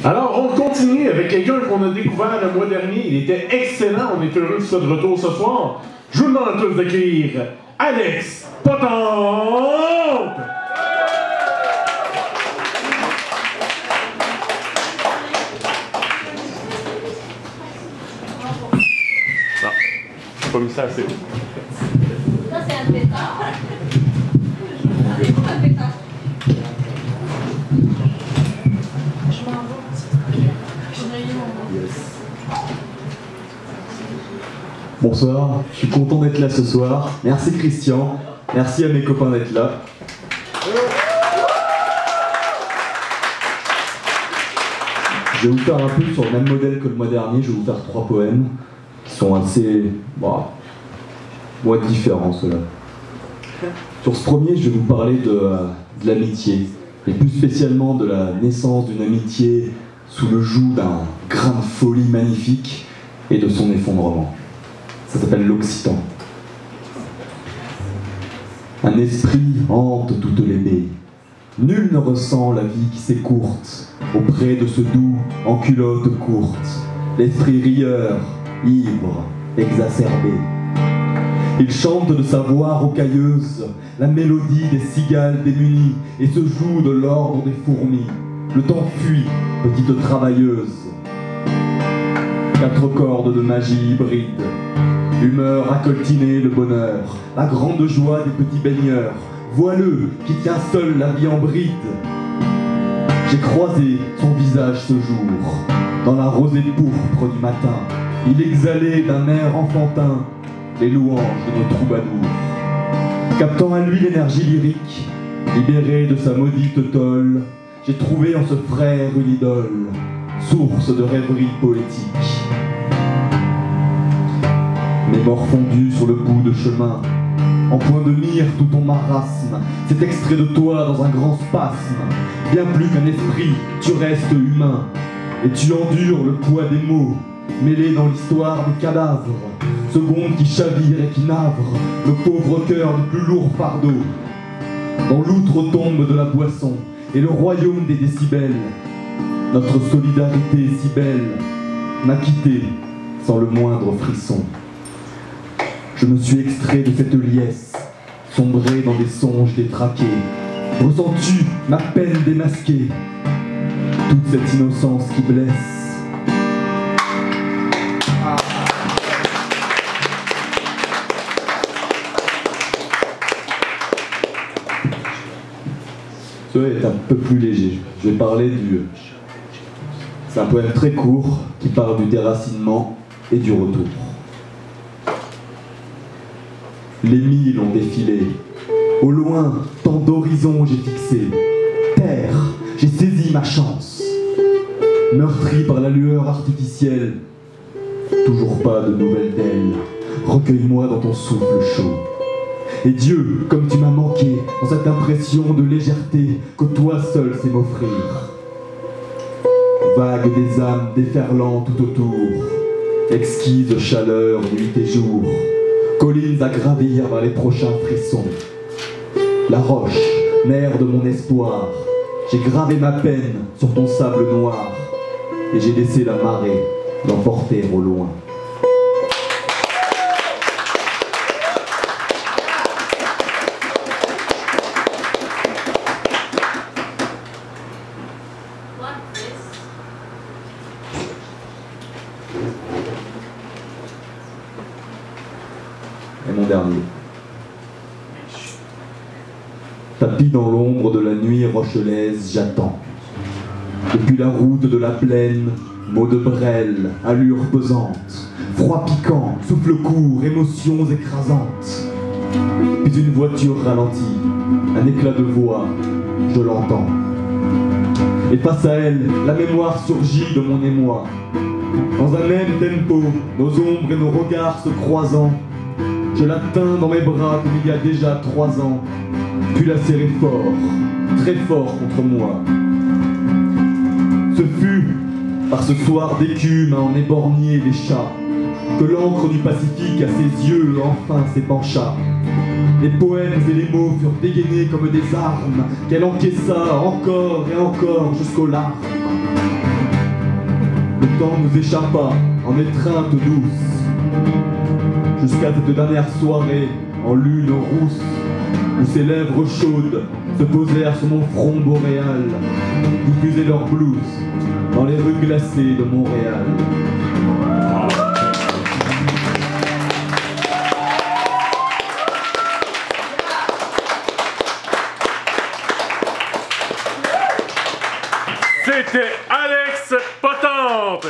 Alors, on continue avec quelqu'un qu'on a découvert le mois dernier. Il était excellent. On est heureux qu'il soit de retour ce soir. Je vous demande à tous d'accueillir Alex Potente! Non, j'ai pas mis ça assez. Ça, c'est un pétard. Un pétard. Bonsoir, je suis content d'être là ce soir. Merci Christian, merci à mes copains d'être là. Je vais vous faire un peu sur le même modèle que le mois dernier. Je vais vous faire 3 poèmes qui sont assez différents ceux-là. Sur ce premier, je vais vous parler de l'amitié, et plus spécialement de la naissance d'une amitié sous le joug d'un grain de folie magnifique et de son effondrement. Ça s'appelle l'Occitan. Un esprit hante toutes les baies. Nul ne ressent la vie qui s'écourte auprès de ce doux en culotte courte. L'esprit rieur, ivre, exacerbé. Il chante de sa voix rocailleuse la mélodie des cigales démunies et se joue de l'ordre des fourmis. Le temps fuit, petite travailleuse. 4 cordes de magie hybride. Humeur à coltiner le bonheur, la grande joie des petits baigneurs, voileux qui tient seul la vie en bride. J'ai croisé son visage ce jour, dans la rosée pourpre du matin. Il exhalait d'un air enfantin les louanges de nos troubadours. Captant à lui l'énergie lyrique, libéré de sa maudite tôle, j'ai trouvé en ce frère une idole, source de rêverie poétique. Mes morts fondus sur le bout de chemin, en point de mire tout ton marasme, c'est extrait de toi dans un grand spasme. Bien plus qu'un esprit, tu restes humain, et tu endures le poids des mots, mêlés dans l'histoire des cadavres, seconde qui chavire et qui navre, le pauvre cœur du plus lourd fardeau. Dans l'outre-tombe de la boisson, et le royaume des décibels, notre solidarité si belle m'a quitté sans le moindre frisson. Je me suis extrait de cette liesse, sombré dans des songes détraqués. Ressens-tu ma peine démasquée, toute cette innocence qui blesse? Ce est un peu plus léger. Je vais parler du... C'est un poème très court qui parle du déracinement et du retour. Les 1000 ont défilé. Au loin, tant d'horizons j'ai fixé. Terre, j'ai saisi ma chance. Meurtri par la lueur artificielle, toujours pas de nouvelles d'elle. Recueille-moi dans ton souffle chaud. Et Dieu, comme tu m'as manqué, dans cette impression de légèreté que toi seul sais m'offrir. Vague des âmes déferlant tout autour, exquise chaleur nuit et jour. Collines à gravir vers les prochains frissons. La roche, mère de mon espoir, j'ai gravé ma peine sur ton sable noir, et j'ai laissé la marée l'emporter au loin. Et mon dernier. Tapis dans l'ombre de la nuit rochelaise, j'attends. Depuis la route de la plaine, mots de brêle, allure pesante, froid piquant, souffle court, émotions écrasantes. Puis une voiture ralentit, un éclat de voix, je l'entends. Et face à elle, la mémoire surgit de mon émoi. Dans un même tempo, nos ombres et nos regards se croisant, je l'atteins dans mes bras comme il y a déjà 3 ans, puis la serrai fort, très fort contre moi. Ce fut, par ce soir d'écume à en éborgner les chats, que l'encre du Pacifique à ses yeux enfin s'épancha. Les poèmes et les mots furent dégainés comme des armes qu'elle encaissa encore et encore jusqu'aux larmes. Le temps nous échappa en étreinte douce, jusqu'à cette dernière soirée en lune rousse, où ses lèvres chaudes se posèrent sur mon front boréal, diffusaient leur blues dans les rues glacées de Montréal. C'était Alex Potente.